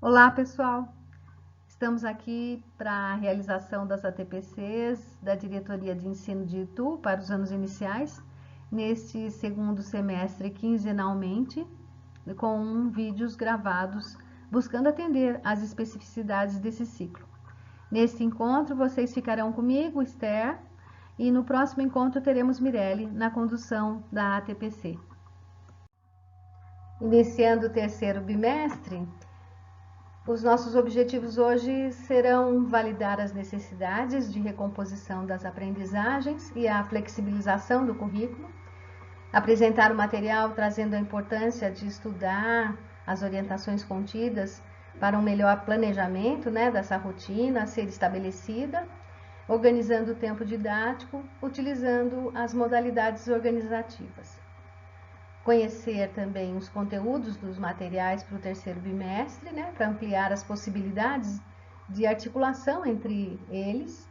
Olá, pessoal! Estamos aqui para a realização das ATPCs da Diretoria de Ensino de Itu para os anos iniciais, neste segundo semestre quinzenalmente, com vídeos gravados, buscando atender às especificidades desse ciclo. Neste encontro, vocês ficarão comigo, Esther, e no próximo encontro teremos Mirelle na condução da ATPC. Iniciando o terceiro bimestre, os nossos objetivos hoje serão validar as necessidades de recomposição das aprendizagens e a flexibilização do currículo, apresentar o material trazendo a importância de estudar as orientações contidas para um melhor planejamento dessa rotina a ser estabelecida, organizando o tempo didático, utilizando as modalidades organizativas. Conhecer também os conteúdos dos materiais para o terceiro bimestre, para ampliar as possibilidades de articulação entre eles,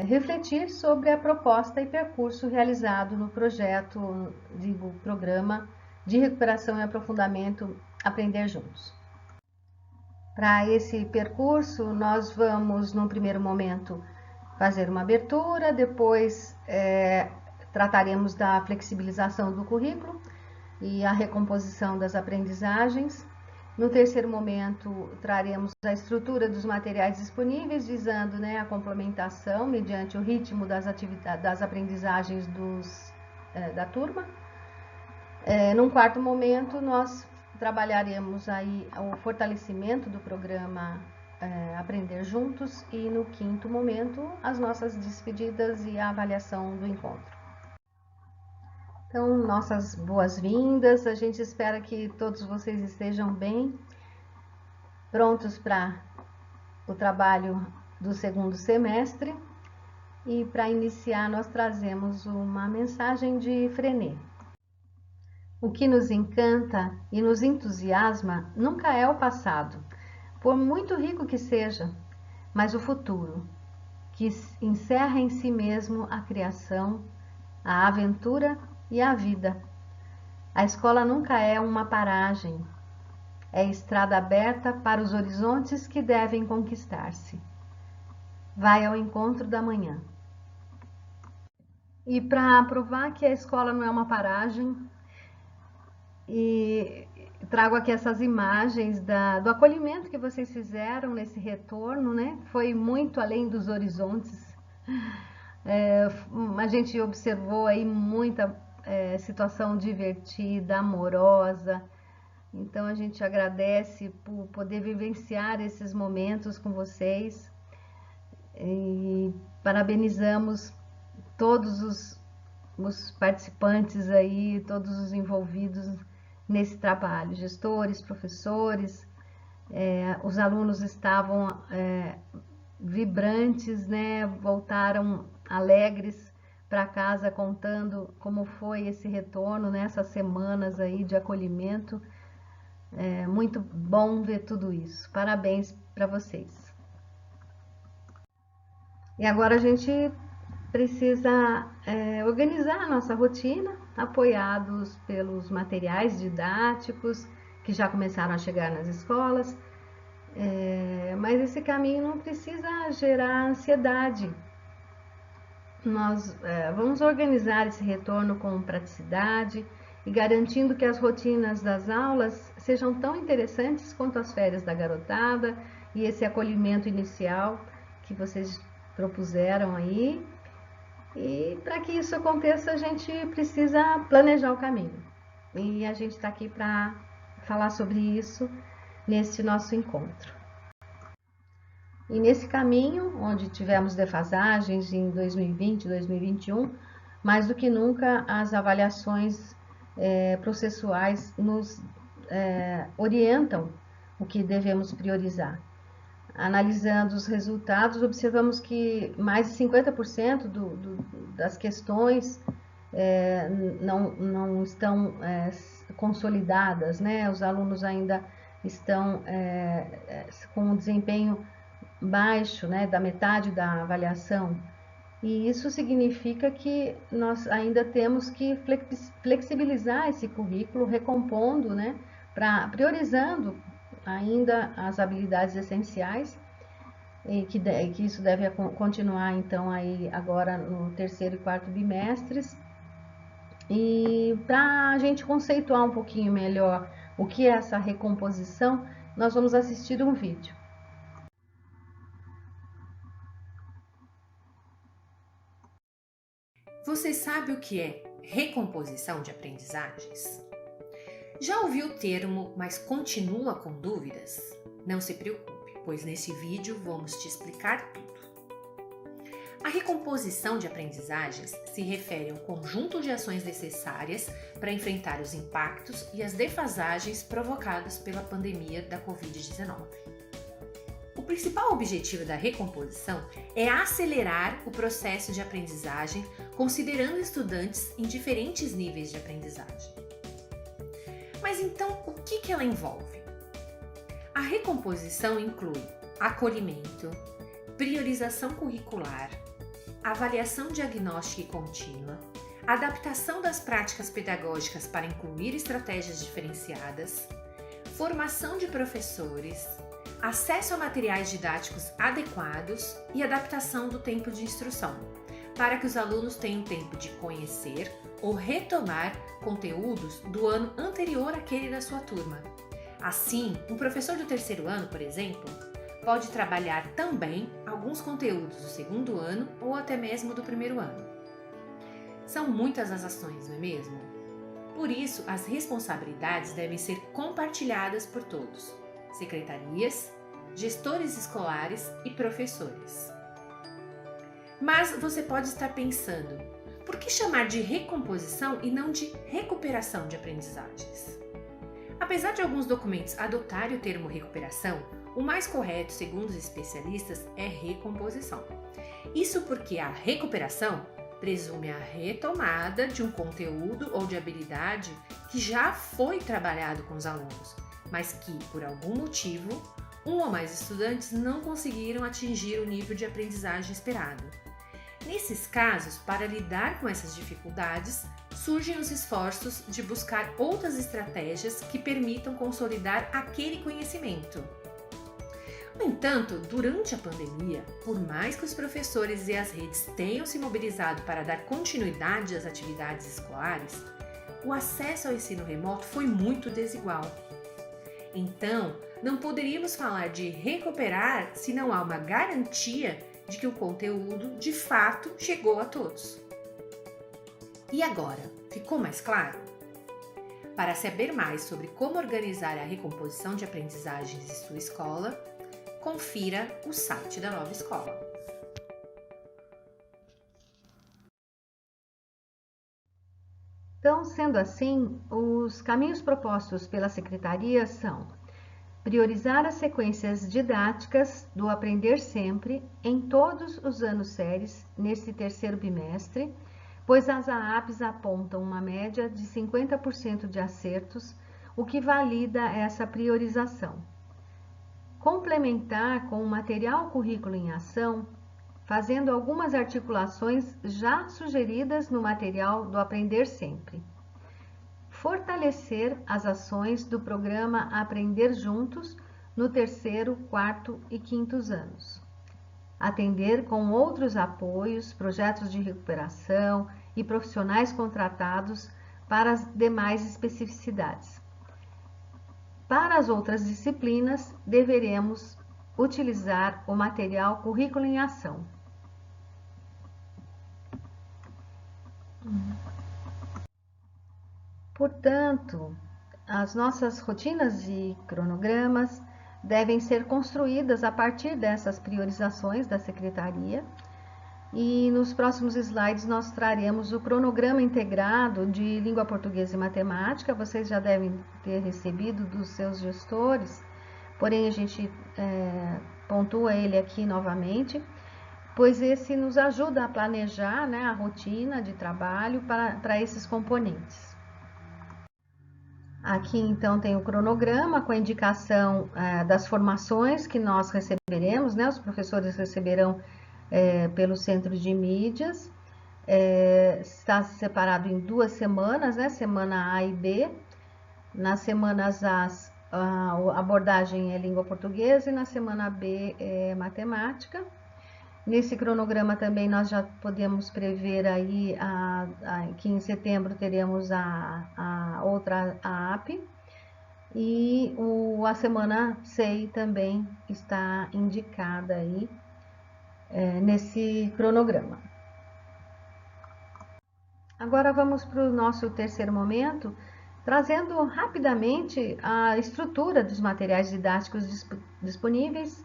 refletir sobre a proposta e percurso realizado no projeto do programa de recuperação e aprofundamento Aprender Juntos. Para esse percurso, nós vamos, num primeiro momento, fazer uma abertura, depois trataremos da flexibilização do currículo e a recomposição das aprendizagens. No terceiro momento, traremos a estrutura dos materiais disponíveis, visando a complementação mediante o ritmo das aprendizagens da turma. Num quarto momento, nós trabalharemos aí o fortalecimento do programa Aprender Juntos e no quinto momento, as nossas despedidas e a avaliação do encontro. Então, nossas boas-vindas, a gente espera que todos vocês estejam bem, prontos para o trabalho do segundo semestre. E para iniciar, nós trazemos uma mensagem de Frenet. O que nos encanta e nos entusiasma nunca é o passado, por muito rico que seja, mas o futuro, que encerra em si mesmo a criação, a aventura e a vida. A escola nunca é uma paragem, é estrada aberta para os horizontes que devem conquistar-se. Vai ao encontro da manhã. E para provar que a escola não é uma paragem, e trago aqui essas imagens do acolhimento que vocês fizeram nesse retorno, Foi muito além dos horizontes. A gente observou aí muita situação divertida, amorosa. Então a gente agradece por poder vivenciar esses momentos com vocês e parabenizamos todos os participantes aí, todos os envolvidos nesse trabalho, gestores, professores. Os alunos estavam vibrantes, voltaram alegres para casa contando como foi esse retorno nessas semanas aí de acolhimento. Muito bom ver tudo isso. Parabéns para vocês. E agora a gente precisa organizar a nossa rotina, apoiados pelos materiais didáticos que já começaram a chegar nas escolas. Mas esse caminho não precisa gerar ansiedade. Nós vamos organizar esse retorno com praticidade e garantindo que as rotinas das aulas sejam tão interessantes quanto as férias da garotada e esse acolhimento inicial que vocês propuseram aí. E para que isso aconteça, a gente precisa planejar o caminho. E a gente está aqui para falar sobre isso nesse nosso encontro. E nesse caminho, onde tivemos defasagens em 2020, 2021, mais do que nunca as avaliações processuais nos orientam o que devemos priorizar. Analisando os resultados, observamos que mais de 50% das questões não estão consolidadas, Os alunos ainda estão com um desempenho baixo, da metade da avaliação. E isso significa que nós ainda temos que flexibilizar esse currículo, recompondo, priorizando ainda as habilidades essenciais, e que isso deve continuar então aí agora no terceiro e quarto bimestres. E para a gente conceituar um pouquinho melhor o que é essa recomposição, nós vamos assistir um vídeo. Você sabe o que é recomposição de aprendizagens? Já ouviu o termo, mas continua com dúvidas? Não se preocupe, pois nesse vídeo vamos te explicar tudo. A recomposição de aprendizagens se refere ao conjunto de ações necessárias para enfrentar os impactos e as defasagens provocadas pela pandemia da Covid-19. O principal objetivo da recomposição é acelerar o processo de aprendizagem, considerando estudantes em diferentes níveis de aprendizagem. Mas então, o que ela envolve? A recomposição inclui acolhimento, priorização curricular, avaliação diagnóstica e contínua, adaptação das práticas pedagógicas para incluir estratégias diferenciadas, formação de professores, acesso a materiais didáticos adequados e adaptação do tempo de instrução, para que os alunos tenham tempo de conhecer ou retomar conteúdos do ano anterior àquele da sua turma. Assim, um professor do terceiro ano, por exemplo, pode trabalhar também alguns conteúdos do segundo ano ou até mesmo do primeiro ano. São muitas as ações, não é mesmo? Por isso, as responsabilidades devem ser compartilhadas por todos: secretarias, gestores escolares e professores. Mas você pode estar pensando, por que chamar de recomposição e não de recuperação de aprendizagens? Apesar de alguns documentos adotarem o termo recuperação, o mais correto, segundo os especialistas, é recomposição. Isso porque a recuperação presume a retomada de um conteúdo ou de habilidade que já foi trabalhado com os alunos, mas que, por algum motivo, um ou mais estudantes não conseguiram atingir o nível de aprendizagem esperado. Nesses casos, para lidar com essas dificuldades, surgem os esforços de buscar outras estratégias que permitam consolidar aquele conhecimento. No entanto, durante a pandemia, por mais que os professores e as redes tenham se mobilizado para dar continuidade às atividades escolares, o acesso ao ensino remoto foi muito desigual. Então, não poderíamos falar de recuperar se não há uma garantia de que o conteúdo de fato chegou a todos. E agora, ficou mais claro? Para saber mais sobre como organizar a recomposição de aprendizagens em sua escola, confira o site da Nova Escola. Então, sendo assim, os caminhos propostos pela Secretaria são priorizar as sequências didáticas do Aprender Sempre em todos os anos séries nesse terceiro bimestre, pois as AAPs apontam uma média de 50% de acertos, o que valida essa priorização. Complementar com o material currículo em ação, fazendo algumas articulações já sugeridas no material do Aprender Sempre. Fortalecer as ações do programa Aprender Juntos no terceiro, quarto e quintos anos. Atender com outros apoios, projetos de recuperação e profissionais contratados para as demais especificidades. Para as outras disciplinas, deveremos utilizar o material Currículo em Ação. Portanto, as nossas rotinas e cronogramas devem ser construídas a partir dessas priorizações da Secretaria. E nos próximos slides nós traremos o cronograma integrado de língua portuguesa e matemática. Vocês já devem ter recebido dos seus gestores, porém a gente pontua ele aqui novamente, pois esse nos ajuda a planejar, né, a rotina de trabalho para esses componentes. Aqui então tem o cronograma com a indicação das formações que nós receberemos, né, os professores receberão pelo Centro de Mídias, está separado em 2 semanas, né? Semana A e B. Nas semanas A a abordagem é língua portuguesa e na semana B é matemática. Nesse cronograma também nós já podemos prever aí que em setembro teremos a outra AP e a semana CEI também está indicada aí nesse cronograma. Agora vamos para o nosso terceiro momento, trazendo rapidamente a estrutura dos materiais didáticos disponíveis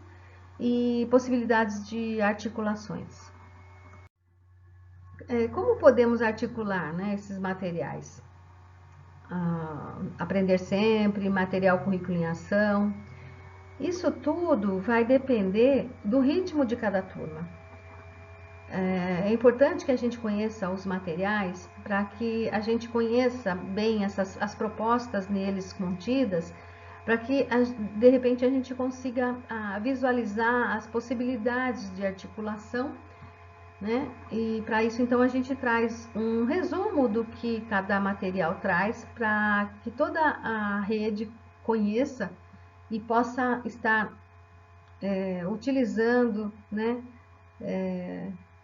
e possibilidades de articulações. Como podemos articular, né, esses materiais? Aprender sempre, material currículo em ação. Isso tudo vai depender do ritmo de cada turma. É importante que a gente conheça os materiais para que a gente conheça bem as propostas neles contidas, para que de repente a gente consiga visualizar as possibilidades de articulação, né? E para isso então a gente traz um resumo do que cada material traz para que toda a rede conheça e possa estar utilizando, né,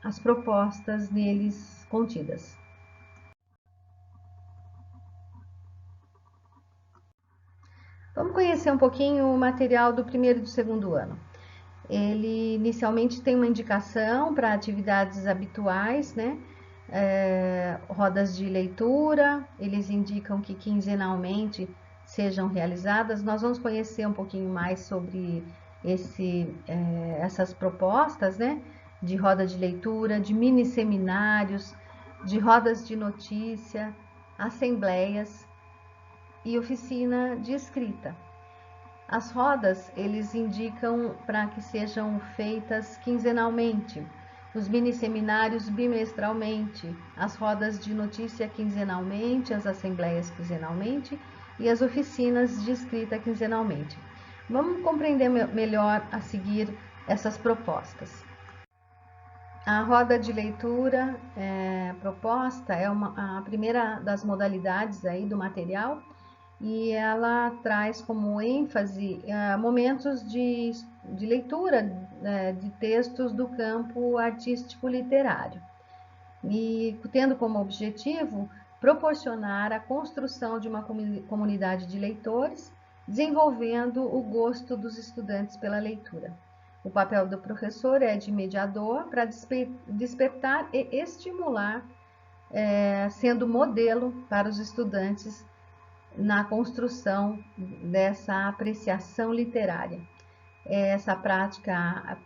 as propostas neles contidas. Vamos conhecer um pouquinho o material do primeiro e do segundo ano. Ele inicialmente tem uma indicação para atividades habituais, né? Rodas de leitura, eles indicam que quinzenalmente sejam realizadas. Nós vamos conhecer um pouquinho mais sobre essas propostas, né? De roda de leitura, de mini seminários, de rodas de notícia, assembleias e oficina de escrita. As rodas, eles indicam para que sejam feitas quinzenalmente, os mini seminários bimestralmente, as rodas de notícia quinzenalmente, as assembleias quinzenalmente e as oficinas de escrita quinzenalmente. Vamos compreender melhor a seguir essas propostas. A roda de leitura proposta é a primeira das modalidades aí do material e ela traz como ênfase momentos de leitura de textos do campo artístico literário e tendo como objetivo proporcionar a construção de uma comunidade de leitores, desenvolvendo o gosto dos estudantes pela leitura. O papel do professor é de mediador para despertar e estimular, sendo modelo para os estudantes na construção dessa apreciação literária. Essa prática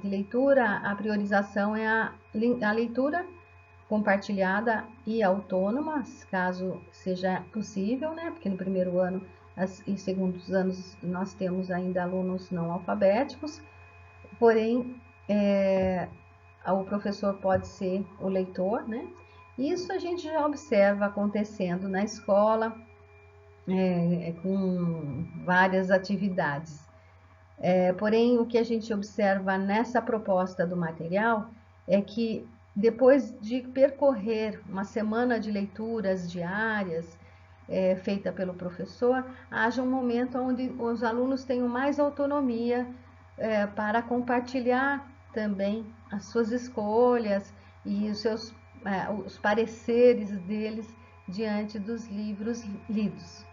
de leitura, a priorização é a leitura compartilhada e autônoma, caso seja possível, né? Porque no primeiro ano e segundos anos nós temos ainda alunos não alfabéticos, porém o professor pode ser o leitor, né? Isso a gente já observa acontecendo na escola, com várias atividades. Porém, o que a gente observa nessa proposta do material é que depois de percorrer uma semana de leituras diárias feita pelo professor, haja um momento onde os alunos tenham mais autonomia para compartilhar também as suas escolhas e os pareceres deles diante dos livros lidos.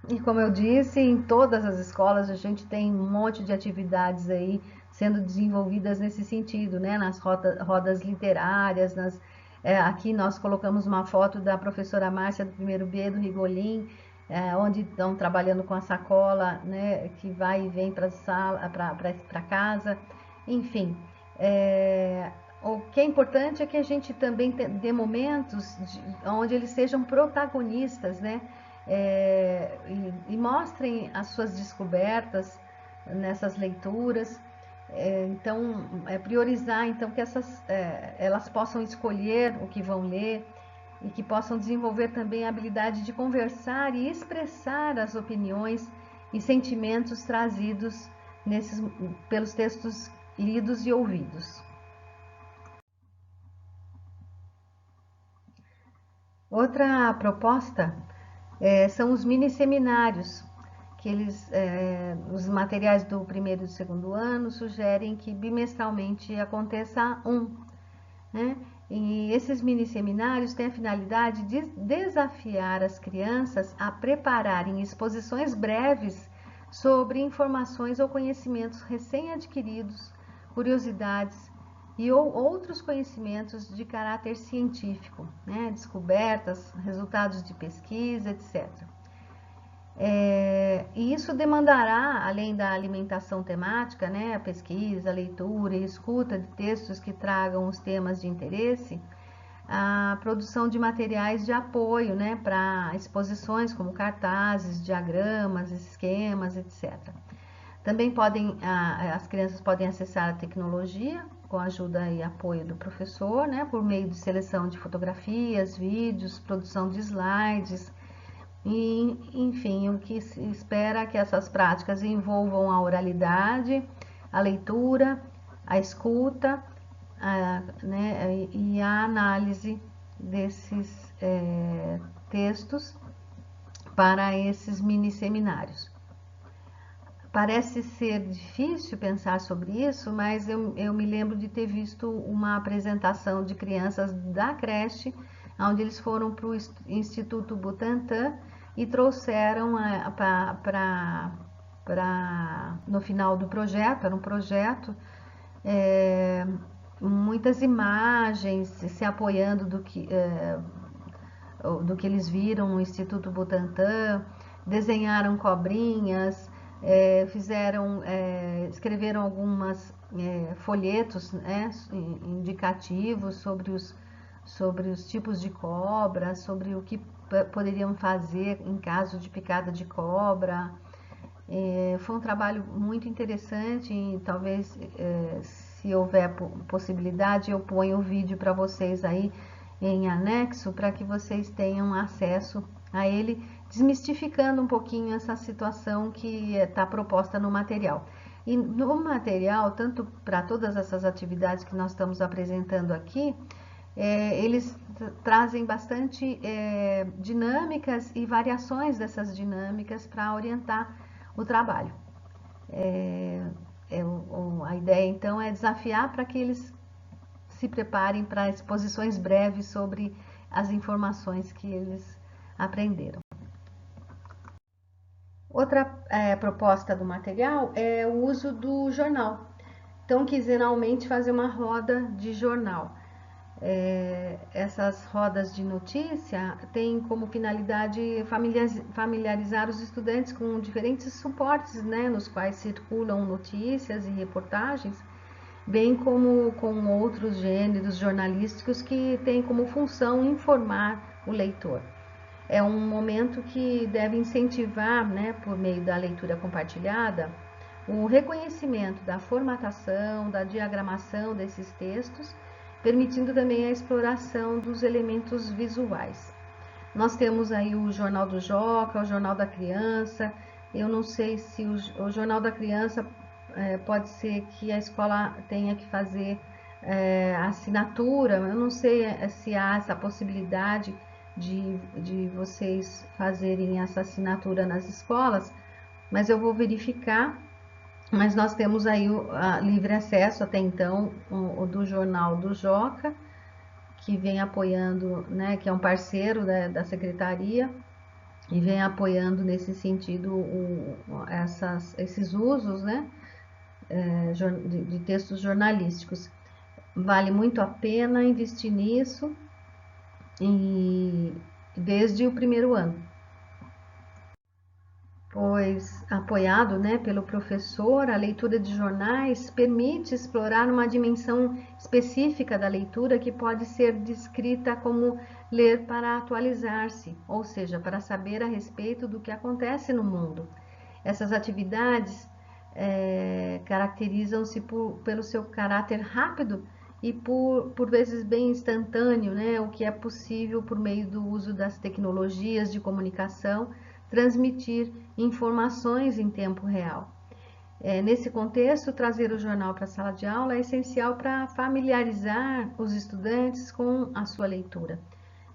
E como eu disse, em todas as escolas a gente tem um monte de atividades aí sendo desenvolvidas nesse sentido, né? Nas rodas literárias, aqui nós colocamos uma foto da professora Márcia do primeiro B, do Rigolim, onde estão trabalhando com a sacola, né? Que vai e vem para casa, enfim. O que é importante é que a gente também dê momentos onde eles sejam protagonistas, né? E mostrem as suas descobertas nessas leituras. Então, priorizar então que elas possam escolher o que vão ler e que possam desenvolver também a habilidade de conversar e expressar as opiniões e sentimentos trazidos pelos textos lidos e ouvidos. Outra proposta são os mini seminários, os materiais do primeiro e do segundo ano sugerem que bimestralmente aconteça né? E esses mini seminários têm a finalidade de desafiar as crianças a prepararem exposições breves sobre informações ou conhecimentos recém-adquiridos, curiosidades e outros conhecimentos de caráter científico, né? Descobertas, resultados de pesquisa, etc. E isso demandará, além da alimentação temática, né, a pesquisa, a leitura e escuta de textos que tragam os temas de interesse, a produção de materiais de apoio, né, para exposições como cartazes, diagramas, esquemas, etc. Também as crianças podem acessar a tecnologia com a ajuda e apoio do professor, né, por meio de seleção de fotografias, vídeos, produção de slides, e, enfim, o que se espera é que essas práticas envolvam a oralidade, a leitura, a escuta, né, e a análise desses textos para esses mini seminários. Parece ser difícil pensar sobre isso, mas eu me lembro de ter visto uma apresentação de crianças da creche, onde eles foram para o Instituto Butantan e trouxeram no final do projeto, era um projeto, muitas imagens se apoiando do que eles viram no Instituto Butantan, desenharam cobrinhas, escreveram algumas folhetos, né, indicativos sobre os tipos de cobra, sobre o que poderiam fazer em caso de picada de cobra. Foi um trabalho muito interessante e talvez, se houver possibilidade, eu ponho o vídeo para vocês aí em anexo para que vocês tenham acesso a ele, desmistificando um pouquinho essa situação que está proposta no material. E no material, tanto para todas essas atividades que nós estamos apresentando aqui, eles trazem bastante dinâmicas e variações dessas dinâmicas para orientar o trabalho. A ideia, então, é desafiar para que eles se preparem para exposições breves sobre as informações que eles aprenderam. Outra proposta do material é o uso do jornal. Então, quinzenalmente fazer uma roda de jornal. Essas rodas de notícia têm como finalidade familiarizar os estudantes com diferentes suportes, né, nos quais circulam notícias e reportagens, bem como com outros gêneros jornalísticos que têm como função informar o leitor. É um momento que deve incentivar, né, por meio da leitura compartilhada, o reconhecimento da formatação, da diagramação desses textos, permitindo também a exploração dos elementos visuais. Nós temos aí o Jornal do Joca, o Jornal da Criança. Eu não sei se o Jornal da Criança pode ser que a escola tenha que fazer assinatura. Eu não sei se há essa possibilidade de vocês fazerem essa assinatura nas escolas, mas eu vou verificar. Mas nós temos aí livre acesso até então, o do Jornal do Joca, que vem apoiando, né, que é um parceiro da secretaria, e vem apoiando nesse sentido esses usos, né, de textos jornalísticos. Vale muito a pena investir nisso, e desde o primeiro ano. Pois, apoiado, né, pelo professor, a leitura de jornais permite explorar uma dimensão específica da leitura que pode ser descrita como ler para atualizar-se, ou seja, para saber a respeito do que acontece no mundo. Essas atividades caracterizam-se pelo seu caráter rápido e por vezes bem instantâneo, né, o que é possível por meio do uso das tecnologias de comunicação, transmitir informações em tempo real. Nesse contexto, trazer o jornal para a sala de aula é essencial para familiarizar os estudantes com a sua leitura,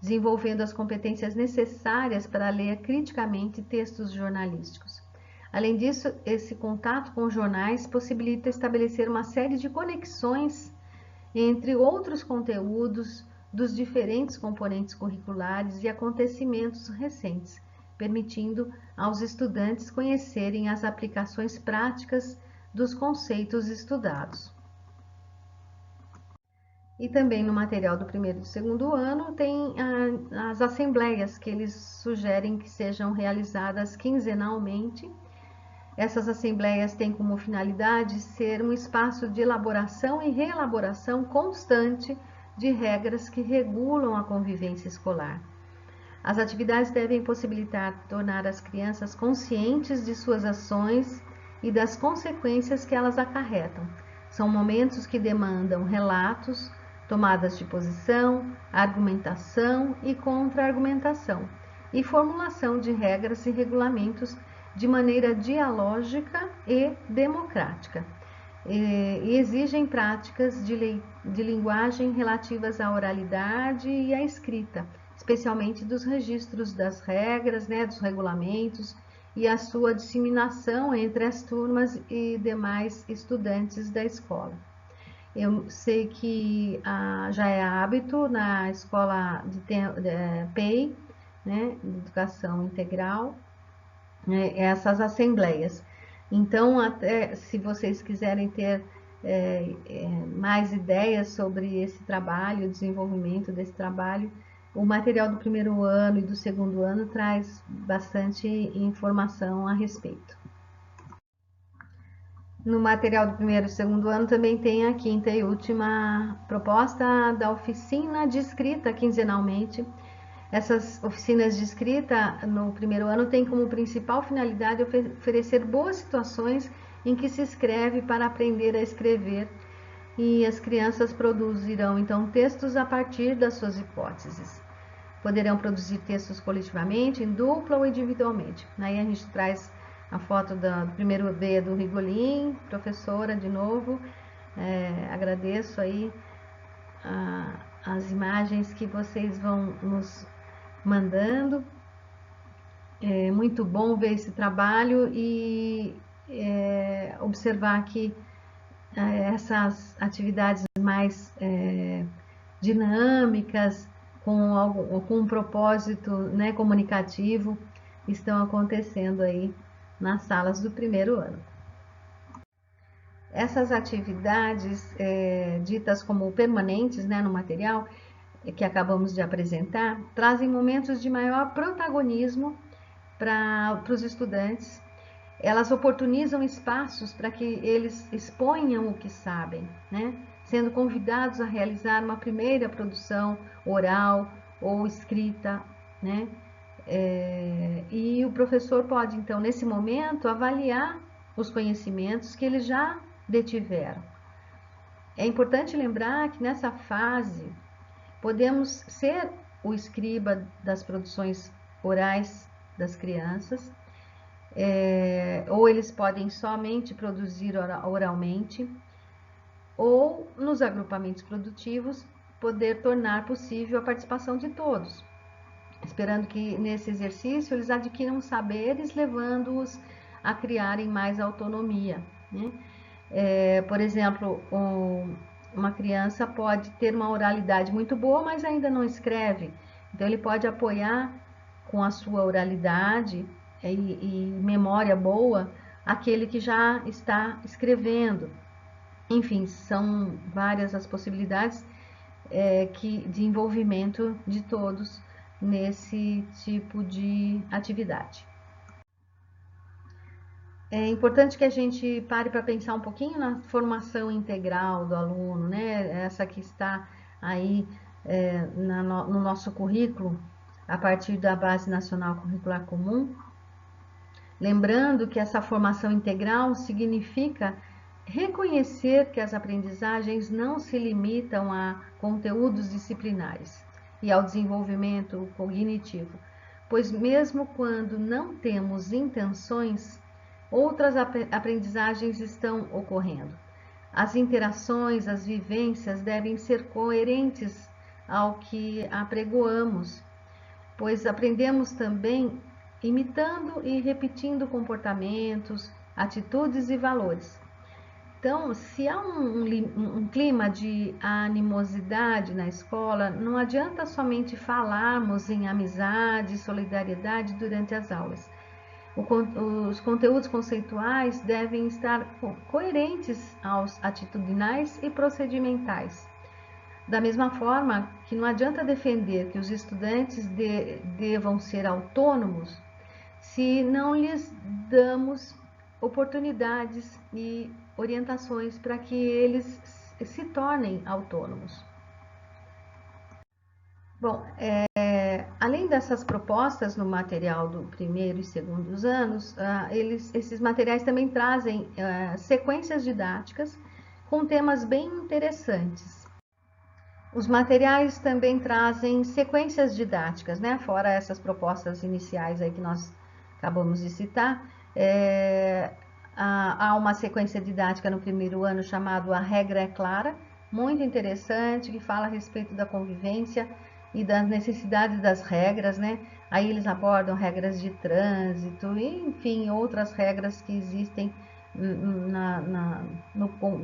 desenvolvendo as competências necessárias para ler criticamente textos jornalísticos. Além disso, esse contato com jornais possibilita estabelecer uma série de conexões entre outros conteúdos dos diferentes componentes curriculares e acontecimentos recentes, permitindo aos estudantes conhecerem as aplicações práticas dos conceitos estudados. E também no material do primeiro e do segundo ano tem as assembleias que eles sugerem que sejam realizadas quinzenalmente. Essas assembleias têm como finalidade ser um espaço de elaboração e reelaboração constante de regras que regulam a convivência escolar. As atividades devem possibilitar tornar as crianças conscientes de suas ações e das consequências que elas acarretam. São momentos que demandam relatos, tomadas de posição, argumentação e contra-argumentação, e formulação de regras e regulamentos de maneira dialógica e democrática. E exigem práticas de linguagem relativas à oralidade e à escrita, especialmente dos registros das regras, dos regulamentos e a sua disseminação entre as turmas e demais estudantes da escola. Eu sei que já é hábito na escola de PEI, Educação Integral, essas assembleias. Então, até se vocês quiserem ter mais ideias sobre esse trabalho, o desenvolvimento desse trabalho, o material do primeiro ano e do segundo ano traz bastante informação a respeito. No material do primeiro e segundo ano também tem a quinta e última proposta da oficina de escrita quinzenalmente. Essas oficinas de escrita no primeiro ano têm como principal finalidade oferecer boas situações em que se escreve para aprender a escrever, e as crianças produzirão então textos a partir das suas hipóteses. Poderão produzir textos coletivamente, em dupla ou individualmente. Aí a gente traz a foto do primeiro B do Rigolim, professora de novo. Agradeço aí as imagens que vocês vão nos mandando. É muito bom ver esse trabalho e observar que essas atividades mais dinâmicas, com um propósito comunicativo, estão acontecendo aí nas salas do primeiro ano. Essas atividades ditas como permanentes no material que acabamos de apresentar, trazem momentos de maior protagonismo para os estudantes. Elas oportunizam espaços para que eles exponham o que sabem, sendo convidados a realizar uma primeira produção oral ou escrita, e o professor pode, então, nesse momento, avaliar os conhecimentos que eles já detiveram. É importante lembrar que nessa fase podemos ser o escriba das produções orais das crianças, ou eles podem somente produzir oralmente, ou nos agrupamentos produtivos poder tornar possível a participação de todos, esperando que nesse exercício eles adquiram saberes, levando-os a criarem mais autonomia. Por exemplo, uma criança pode ter uma oralidade muito boa, mas ainda não escreve. Então, ele pode apoiar com a sua oralidade e memória boa aquele que já está escrevendo. Enfim, são várias as possibilidades de envolvimento de todos nesse tipo de atividade. É importante que a gente pare para pensar um pouquinho na formação integral do aluno, essa que está aí no nosso currículo, a partir da Base Nacional Curricular Comum. Lembrando que essa formação integral significa reconhecer que as aprendizagens não se limitam a conteúdos disciplinares e ao desenvolvimento cognitivo, pois mesmo quando não temos intenções, outras aprendizagens estão ocorrendo. As interações, as vivências devem ser coerentes ao que apregoamos, pois aprendemos também imitando e repetindo comportamentos, atitudes e valores. Então, se há um clima de animosidade na escola, não adianta somente falarmos em amizade e solidariedade durante as aulas. Os conteúdos conceituais devem estar coerentes aos atitudinais e procedimentais. Da mesma forma que não adianta defender que os estudantes devam ser autônomos se não lhes damos oportunidades e orientações para que eles se tornem autônomos. Bom, além dessas propostas no material do primeiro e segundo anos, esses materiais também trazem sequências didáticas com temas bem interessantes. Os materiais também trazem sequências didáticas, né? Fora essas propostas iniciais aí que nós acabamos de citar, há uma sequência didática no primeiro ano chamado A Regra é Clara, muito interessante, que fala a respeito da convivência e das necessidades das regras, né? Aí eles abordam regras de trânsito e, enfim, outras regras que existem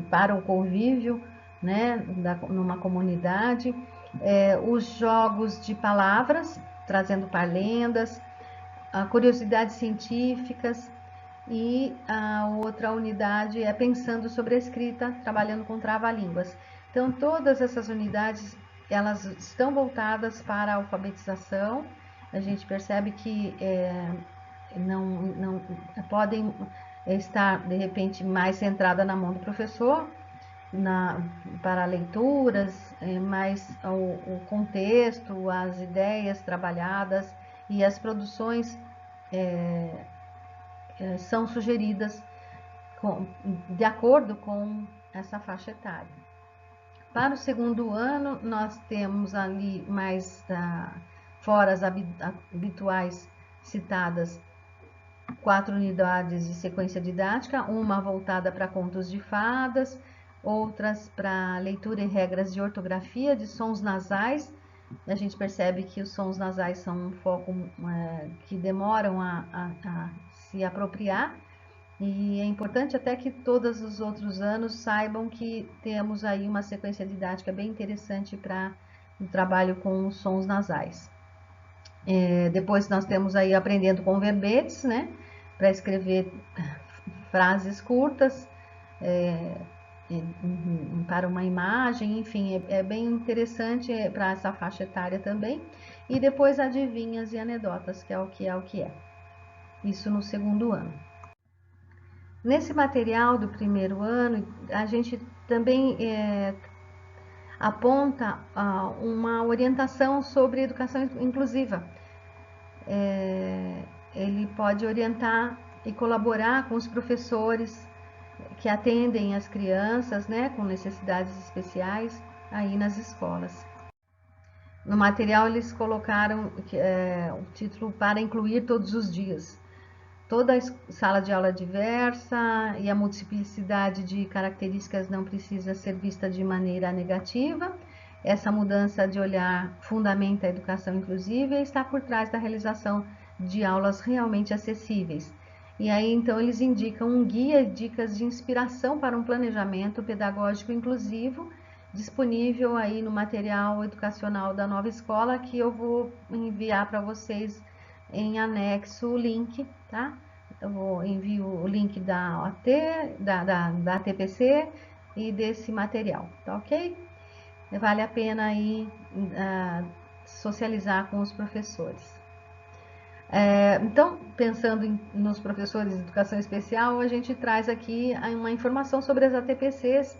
para o convívio, né? Numa comunidade. Os jogos de palavras, trazendo parlendas, curiosidades científicas, e a outra unidade é pensando sobre a escrita, trabalhando com trava-línguas. Então, todas essas unidades, elas estão voltadas para a alfabetização. A gente percebe que não podem estar, de repente, mais centrada na mão do professor, para leituras, mas o contexto, as ideias trabalhadas e as produções são sugeridas de acordo com essa faixa etária. Para o segundo ano, nós temos ali mais, fora as habituais citadas, 4 unidades de sequência didática, uma voltada para contos de fadas, outras para leitura e regras de ortografia, de sons nasais. A gente percebe que os sons nasais são um foco que demoram a se apropriar, e é importante até que todos os outros anos saibam que temos aí uma sequência didática bem interessante para o trabalho com os sons nasais. Depois nós temos aí aprendendo com verbetes, né, para escrever frases curtas para uma imagem, enfim, é bem interessante para essa faixa etária também. E depois adivinhas e anedotas, que é o que é. Isso no segundo ano. Nesse material do primeiro ano, a gente também aponta uma orientação sobre educação inclusiva. Ele pode orientar e colaborar com os professores que atendem as crianças, né, com necessidades especiais aí nas escolas. No material eles colocaram o título para incluir todos os dias. Toda a sala de aula diversa e a multiplicidade de características não precisa ser vista de maneira negativa. Essa mudança de olhar fundamenta a educação inclusiva e está por trás da realização de aulas realmente acessíveis. E aí, então, eles indicam um guia e dicas de inspiração para um planejamento pedagógico inclusivo, disponível aí no material educacional da nova escola, que eu vou enviar para vocês em anexo o link, tá? Eu envio o link da ATPC e desse material, tá ok? Vale a pena aí socializar com os professores. Então, pensando nos professores de educação especial, a gente traz aqui uma informação sobre as ATPCs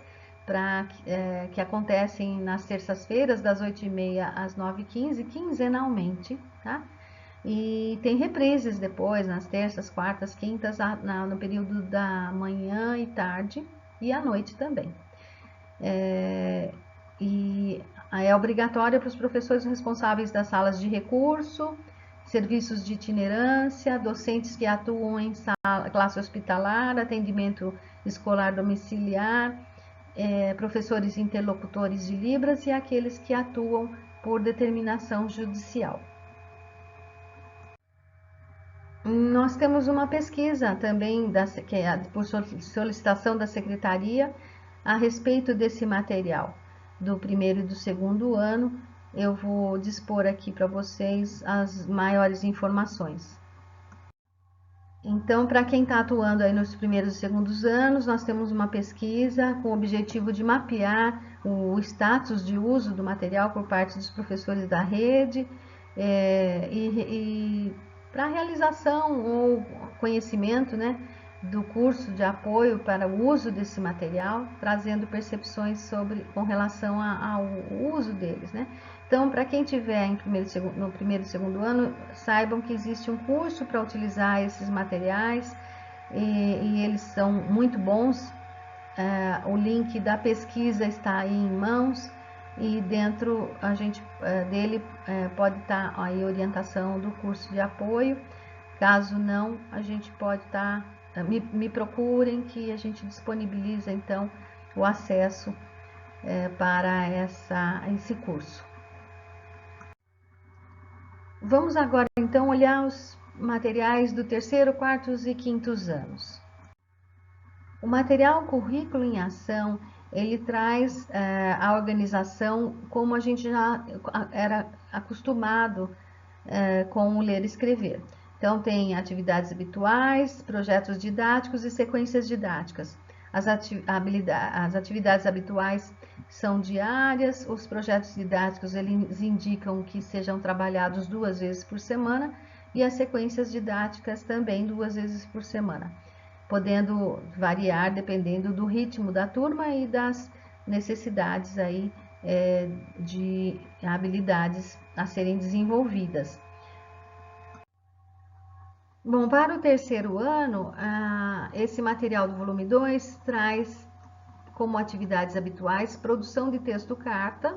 que acontecem nas terças-feiras, das 8h30 às 9h15, quinzenalmente, tá? E tem reprises depois, nas terças, quartas, quintas, no período da manhã e tarde, e à noite também. E é obrigatório para os professores responsáveis das salas de recurso, serviços de itinerância, docentes que atuam em classe hospitalar, atendimento escolar domiciliar, professores interlocutores de Libras e aqueles que atuam por determinação judicial. Nós temos uma pesquisa também, que é por solicitação da Secretaria, a respeito desse material do primeiro e do segundo ano. Eu vou dispor aqui para vocês as maiores informações. Então, para quem está atuando aí nos primeiros e segundos anos, nós temos uma pesquisa com o objetivo de mapear o status de uso do material por parte dos professores da rede e para a realização ou conhecimento, né, do curso de apoio para o uso desse material, trazendo percepções com relação ao uso deles, né? Então, para quem tiver no primeiro e segundo ano, saibam que existe um curso para utilizar esses materiais e eles são muito bons. O link da pesquisa está aí em mãos e dentro dele pode estar aí a orientação do curso de apoio. Caso não, a gente pode estar, me procurem que a gente disponibiliza então o acesso para esse curso. Vamos agora então olhar os materiais do terceiro, quartos e quintos anos. O material Currículo em Ação, ele traz a organização como a gente já era acostumado com o ler e escrever. Então tem atividades habituais, projetos didáticos e sequências didáticas. As atividades habituais são diárias, os projetos didáticos eles indicam que sejam trabalhados 2 vezes por semana e as sequências didáticas também 2 vezes por semana, podendo variar dependendo do ritmo da turma e das necessidades aí de habilidades a serem desenvolvidas. Bom, para o terceiro ano, esse material do volume 2 traz como atividades habituais produção de texto-carta,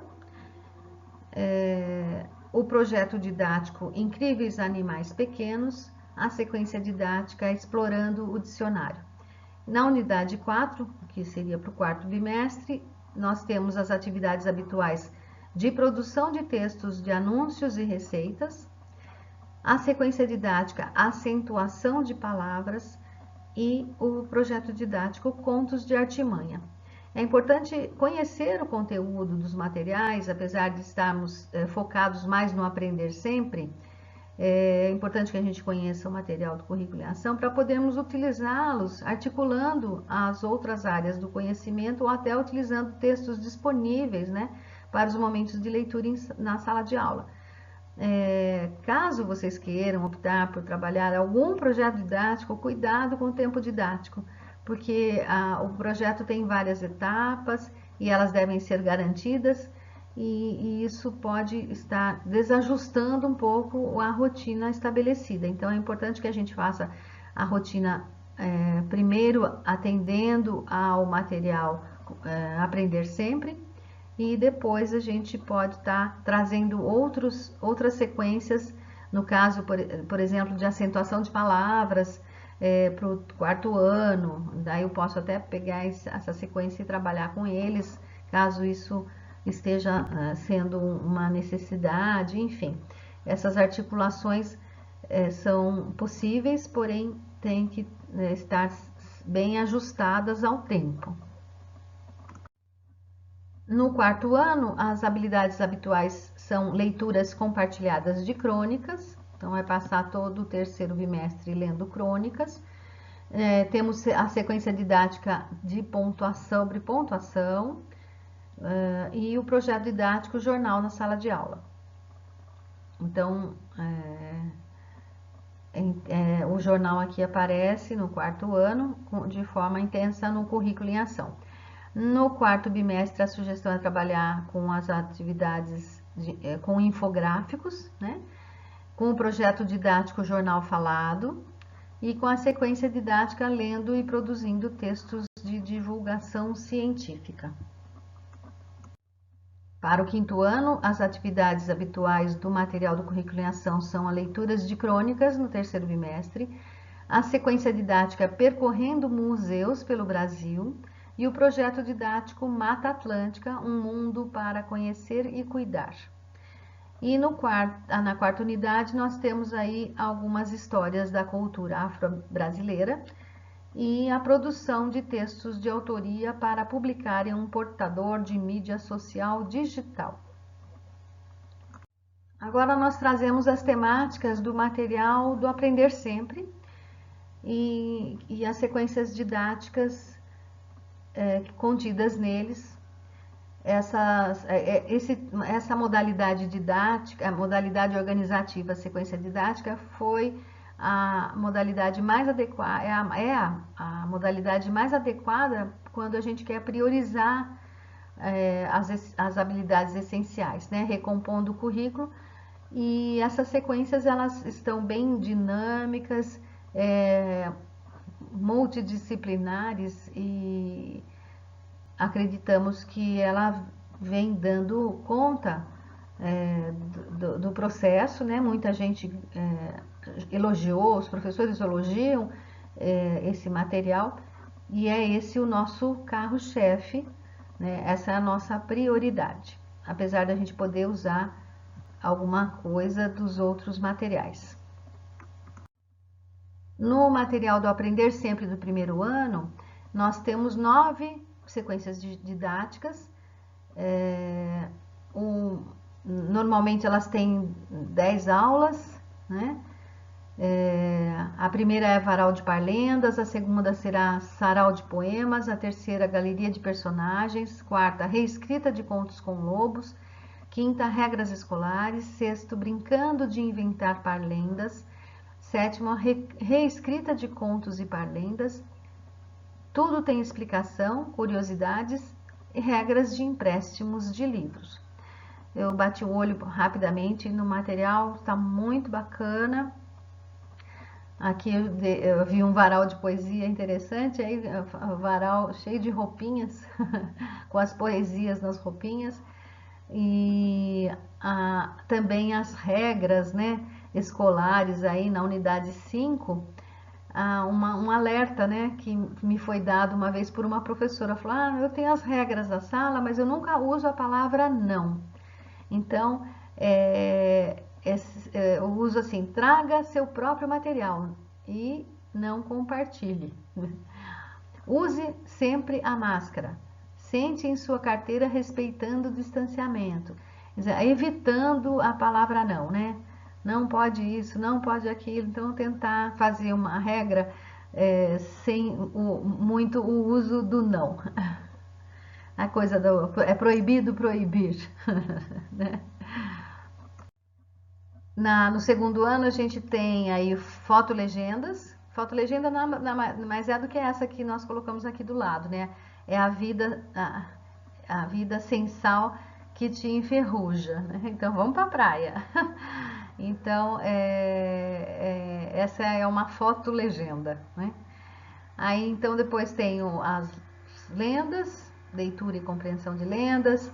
o projeto didático Incríveis Animais Pequenos, a sequência didática Explorando o Dicionário. Na unidade 4, que seria para o quarto bimestre, nós temos as atividades habituais de produção de textos de anúncios e receitas, a sequência didática Acentuação de Palavras e o projeto didático Contos de Artimanha. É importante conhecer o conteúdo dos materiais, apesar de estarmos focados mais no aprender sempre. É importante que a gente conheça o material do Currículo em Ação para podermos utilizá-los articulando as outras áreas do conhecimento ou até utilizando textos disponíveis, né, para os momentos de leitura na sala de aula. Caso vocês queiram optar por trabalhar algum projeto didático, cuidado com o tempo didático, porque o projeto tem várias etapas e elas devem ser garantidas e isso pode estar desajustando um pouco a rotina estabelecida. Então é importante que a gente faça a rotina primeiro atendendo ao material Aprender Sempre, e depois a gente pode estar trazendo outras sequências, no caso, por exemplo, de acentuação de palavras para o quarto ano. Daí eu posso até pegar essa sequência e trabalhar com eles, caso isso esteja sendo uma necessidade, enfim. Essas articulações são possíveis, porém tem que estar bem ajustadas ao tempo. No quarto ano, as habilidades habituais são leituras compartilhadas de crônicas, então vai passar todo o terceiro bimestre lendo crônicas. Temos a sequência didática de pontuação sobre pontuação e o projeto didático Jornal na Sala de Aula. Então, o jornal aqui aparece no quarto ano de forma intensa no Currículo em Ação. No quarto bimestre, a sugestão é trabalhar com as atividades com infográficos, né? Com o projeto didático Jornal Falado e com a sequência didática lendo e produzindo textos de divulgação científica. Para o quinto ano, as atividades habituais do material do Currículo em Ação são as leituras de crônicas no terceiro bimestre, a sequência didática Percorrendo Museus pelo Brasil, e o projeto didático Mata Atlântica, um mundo para conhecer e cuidar. E na quarta unidade nós temos aí algumas histórias da cultura afro-brasileira e a produção de textos de autoria para publicar em um portador de mídia social digital. Agora nós trazemos as temáticas do material do Aprender Sempre e as sequências didáticas contidas neles. Essa modalidade didática, a modalidade organizativa, sequência didática, foi a modalidade mais adequada, a modalidade mais adequada quando a gente quer priorizar as habilidades essenciais, né? Recompondo o currículo. E essas sequências elas estão bem dinâmicas, multidisciplinares, e acreditamos que ela vem dando conta do processo, né? Muita gente elogiou, os professores elogiam esse material, e é esse o nosso carro-chefe, né? Essa é a nossa prioridade, apesar da gente poder usar alguma coisa dos outros materiais. No material do Aprender Sempre do primeiro ano, nós temos 9 sequências didáticas. Normalmente elas têm 10 aulas, né? A primeira é Varal de Parlendas, a segunda será Sarau de Poemas, a terceira Galeria de Personagens, quarta Reescrita de Contos com Lobos, quinta Regras Escolares, sexto Brincando de Inventar Parlendas, sétima Reescrita de Contos e Parlendas. Tudo tem explicação, curiosidades e regras de empréstimos de livros. Eu bati o olho rapidamente no material, está muito bacana. Aqui eu vi um varal de poesia interessante, aí varal cheio de roupinhas, com as poesias nas roupinhas. E também as regras, né, escolares aí na unidade 5, um alerta, né, que me foi dado uma vez por uma professora. Falou: eu tenho as regras da sala, mas eu nunca uso a palavra não. Então, eu uso assim: traga seu próprio material e não compartilhe. Use sempre a máscara. Sente em sua carteira respeitando o distanciamento. Evitando a palavra não, né? Não pode isso, não pode aquilo. Então, tentar fazer uma regra sem muito o uso do não. A coisa é proibido proibir. Né? No segundo ano, a gente tem aí fotolegendas. Fotolegenda nada mais é do que essa que nós colocamos aqui do lado, né? É a vida sem sal que te enferruja, né? Então vamos para a praia. Então essa é uma fotolegenda, né? Aí então depois tem as lendas, leitura e compreensão de lendas,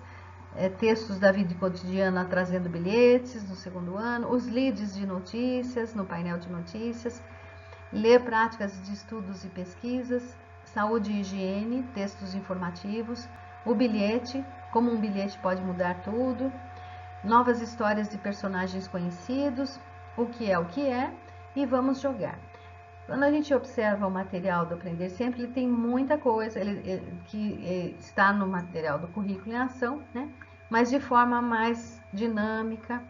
textos da vida cotidiana trazendo bilhetes no segundo ano, os leads de notícias no painel de notícias, ler práticas de estudos e pesquisas, saúde e higiene, textos informativos, o bilhete, como um bilhete pode mudar tudo, novas histórias de personagens conhecidos, o que é, e vamos jogar. Quando a gente observa o material do Aprender Sempre, ele tem muita coisa que está no material do Currículo em Ação, né? Mas de forma mais dinâmica,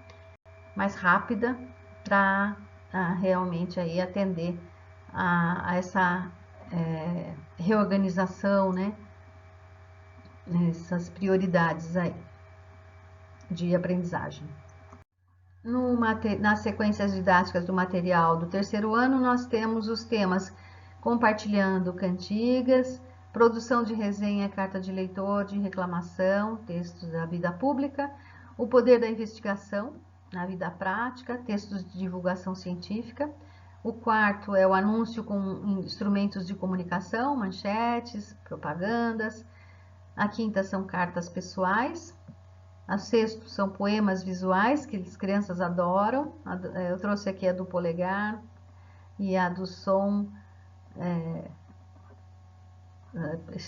mais rápida, para realmente aí atender a essa reorganização, né? Essas prioridades aí de aprendizagem. Nas sequências didáticas do material do terceiro ano, nós temos os temas compartilhando cantigas, produção de resenha, carta de leitor, de reclamação, textos da vida pública, o poder da investigação na vida prática, textos de divulgação científica. O quarto é o anúncio com instrumentos de comunicação, manchetes, propagandas. A quinta são cartas pessoais. A sexta são poemas visuais, que as crianças adoram. Eu trouxe aqui a do polegar e a do som,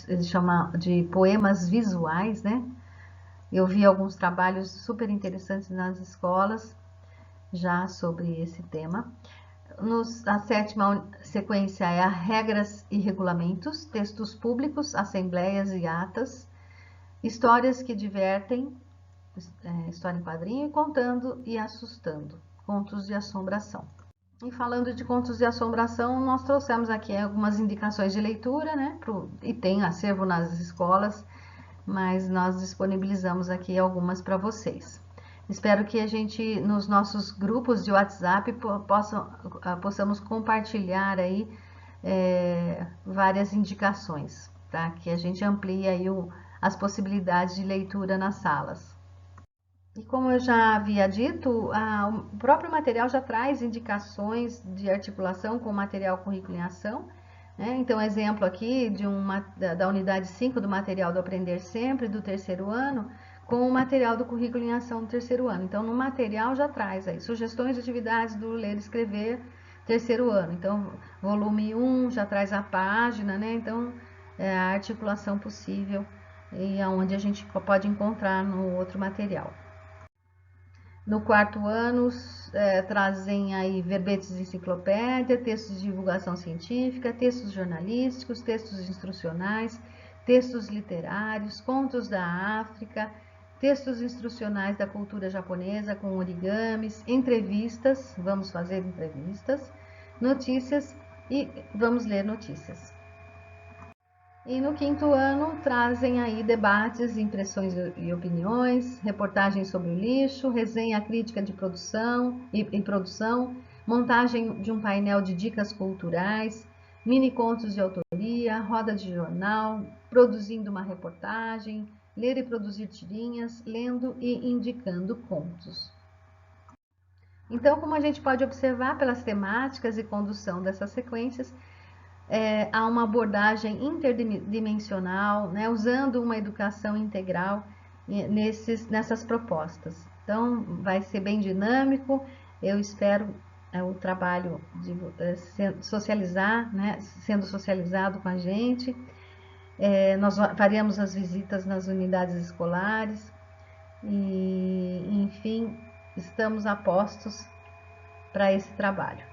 eles chamam de poemas visuais, né? Eu vi alguns trabalhos super interessantes nas escolas já sobre esse tema. A sétima sequência é a regras e regulamentos, textos públicos, assembleias e atas, histórias que divertem, história em quadrinho, e contando e assustando, contos de assombração. E falando de contos de assombração, nós trouxemos aqui algumas indicações de leitura, né? E tem acervo nas escolas, mas nós disponibilizamos aqui algumas para vocês. Espero que a gente, nos nossos grupos de WhatsApp, possamos compartilhar aí várias indicações, para que a gente amplie aí as possibilidades de leitura nas salas. E como eu já havia dito, o próprio material já traz indicações de articulação com o material currículo em ação, né? Então, exemplo aqui da unidade 5 do material do Aprender Sempre, do terceiro ano, com o material do currículo em ação do terceiro ano. Então, no material já traz aí sugestões de atividades do Ler e Escrever terceiro ano. Então, volume 1 já traz a página, né? Então, a articulação possível e aonde a gente pode encontrar no outro material. No quarto ano, trazem aí verbetes de enciclopédia, textos de divulgação científica, textos jornalísticos, textos instrucionais, textos literários, contos da África, textos instrucionais da cultura japonesa com origamis, entrevistas, vamos fazer entrevistas, notícias e vamos ler notícias. E no quinto ano trazem aí debates, impressões e opiniões, reportagens sobre o lixo, resenha crítica de produção e produção, montagem de um painel de dicas culturais, mini contos de autoria, roda de jornal, produzindo uma reportagem, ler e produzir tirinhas, lendo e indicando contos. Então, como a gente pode observar pelas temáticas e condução dessas sequências, há uma abordagem interdimensional, né, usando uma educação integral nessas propostas. Então, vai ser bem dinâmico, eu espero o trabalho de socializar, né, sendo socializado com a gente. Nós faremos as visitas nas unidades escolares e, enfim, estamos a postos para esse trabalho.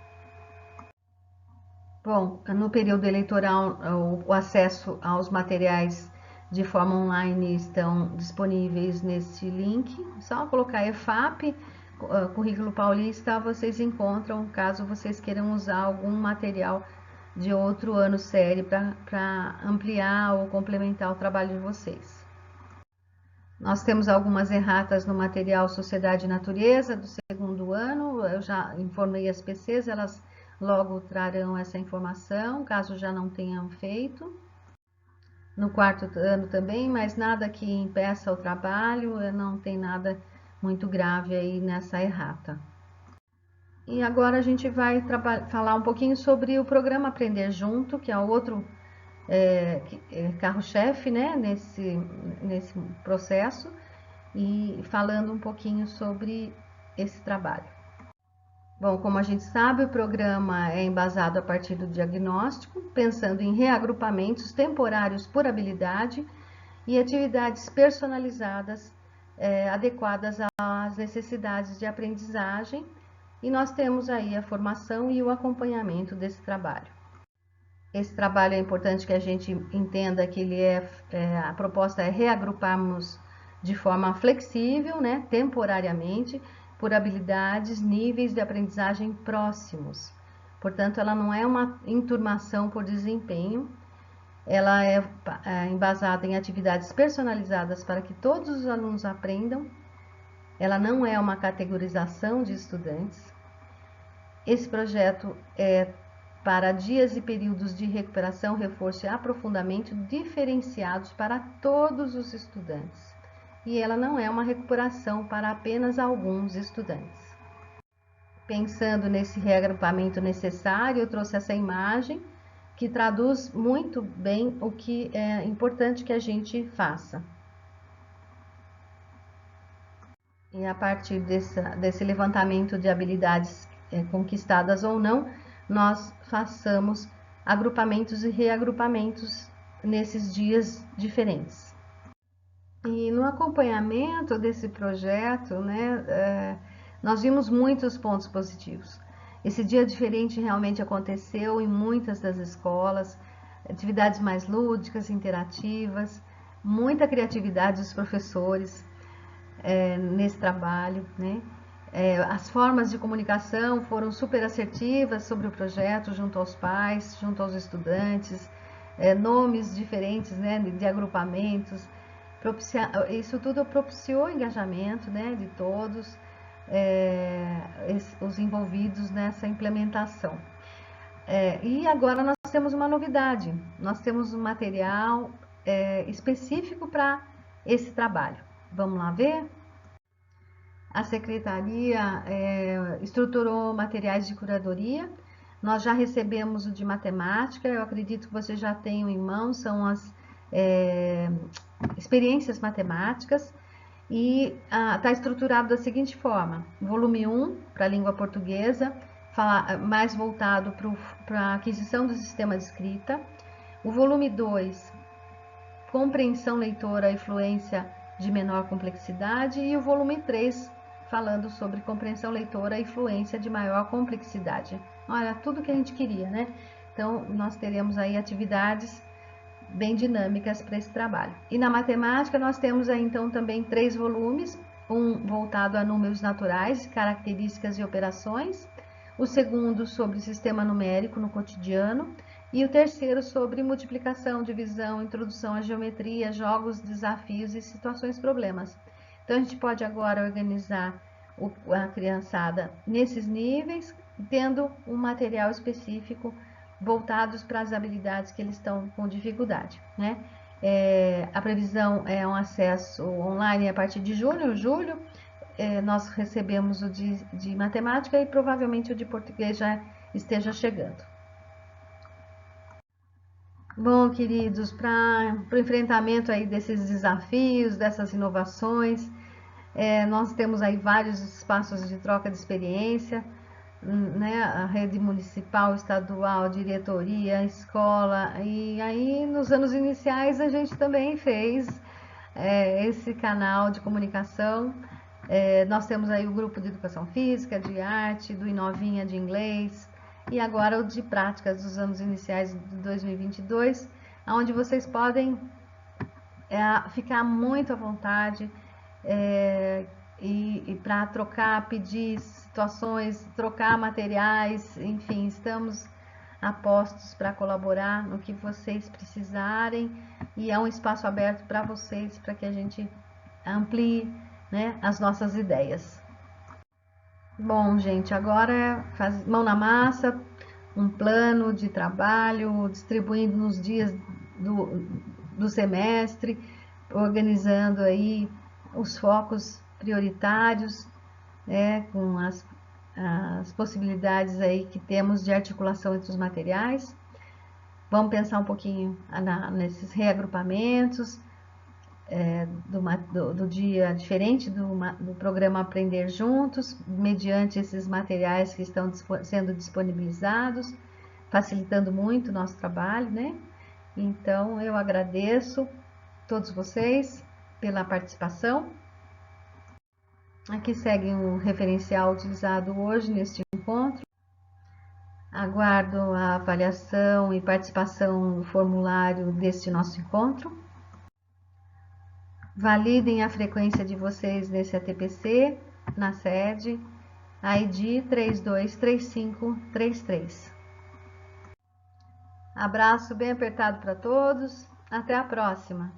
Bom, no período eleitoral, o acesso aos materiais de forma online estão disponíveis neste link. Só colocar EFAP, Currículo Paulista, vocês encontram, caso vocês queiram usar algum material de outro ano série para ampliar ou complementar o trabalho de vocês. Nós temos algumas erratas no material Sociedade e Natureza do segundo ano. Eu já informei as PCs, elas logo trarão essa informação, caso já não tenham feito. No quarto ano também, mas nada que impeça o trabalho, não tem nada muito grave aí nessa errata. E agora a gente vai falar um pouquinho sobre o programa Aprender Junto, que é o outro carro-chefe, né, nesse processo, e falando um pouquinho sobre esse trabalho. Bom, como a gente sabe, o programa é embasado a partir do diagnóstico, pensando em reagrupamentos temporários por habilidade e atividades personalizadas adequadas às necessidades de aprendizagem, e nós temos aí a formação e o acompanhamento desse trabalho. Esse trabalho é importante que a gente entenda que a proposta é reagruparmos de forma flexível, né, temporariamente, por habilidades, níveis de aprendizagem próximos. Portanto, ela não é uma enturmação por desempenho, ela é embasada em atividades personalizadas para que todos os alunos aprendam, ela não é uma categorização de estudantes. Esse projeto é para dias e períodos de recuperação, reforço e aprofundamento diferenciados para todos os estudantes. E ela não é uma recuperação para apenas alguns estudantes. Pensando nesse reagrupamento necessário, eu trouxe essa imagem que traduz muito bem o que é importante que a gente faça. E a partir desse levantamento de habilidades conquistadas ou não, nós façamos agrupamentos e reagrupamentos nesses dias diferentes. E no acompanhamento desse projeto, né, nós vimos muitos pontos positivos. Esse dia diferente realmente aconteceu em muitas das escolas, atividades mais lúdicas, interativas, muita criatividade dos professores nesse trabalho, né? As formas de comunicação foram super assertivas sobre o projeto junto aos pais, junto aos estudantes, nomes diferentes, né, de agrupamentos. Isso tudo propiciou engajamento, né, de todos os envolvidos nessa implementação. E agora nós temos uma novidade, nós temos um material específico para esse trabalho. Vamos lá ver? A Secretaria estruturou materiais de curadoria. Nós já recebemos o de matemática, eu acredito que vocês já tenham em mãos, são as experiências matemáticas, e está estruturado da seguinte forma: volume 1 para a língua portuguesa, mais voltado para a aquisição do sistema de escrita; o volume 2, compreensão leitora e fluência de menor complexidade, e o volume 3, falando sobre compreensão leitora e fluência de maior complexidade. Olha, tudo que a gente queria, né? Então, nós teremos aí atividades bem dinâmicas para esse trabalho. E na matemática nós temos aí então também 3 volumes, um voltado a números naturais, características e operações, o segundo sobre sistema numérico no cotidiano, e o terceiro sobre multiplicação, divisão, introdução à geometria, jogos, desafios e situações problemas. Então a gente pode agora organizar a criançada nesses níveis, tendo um material específico voltados para as habilidades que eles estão com dificuldade, né? A previsão é um acesso online a partir de julho. Nós recebemos o de matemática e provavelmente o de português já esteja chegando. Bom, queridos, para o enfrentamento aí desses desafios, dessas inovações, nós temos aí vários espaços de troca de experiência, né, a rede municipal, estadual, diretoria, escola, e aí nos anos iniciais a gente também fez esse canal de comunicação. Nós temos aí o grupo de educação física, de arte, do Inovinha de inglês, e agora o de práticas dos anos iniciais de 2022, onde vocês podem ficar muito à vontade e para trocar, pedir situações, trocar materiais, enfim, estamos a postos para colaborar no que vocês precisarem, e é um espaço aberto para vocês, para que a gente amplie, né, as nossas ideias. Bom, gente, agora é mão na massa, um plano de trabalho, distribuindo nos dias do semestre, organizando aí os focos prioritários, com as possibilidades aí que temos de articulação entre os materiais. Vamos pensar um pouquinho nesses reagrupamentos do dia diferente do programa Aprender Juntos, mediante esses materiais que estão sendo disponibilizados, facilitando muito o nosso trabalho, né? Então, eu agradeço todos vocês pela participação. Aqui segue um referencial utilizado hoje neste encontro. Aguardo a avaliação e participação no formulário deste nosso encontro. Validem a frequência de vocês nesse ATPC, na sede, ID 323533. Abraço bem apertado para todos. Até a próxima!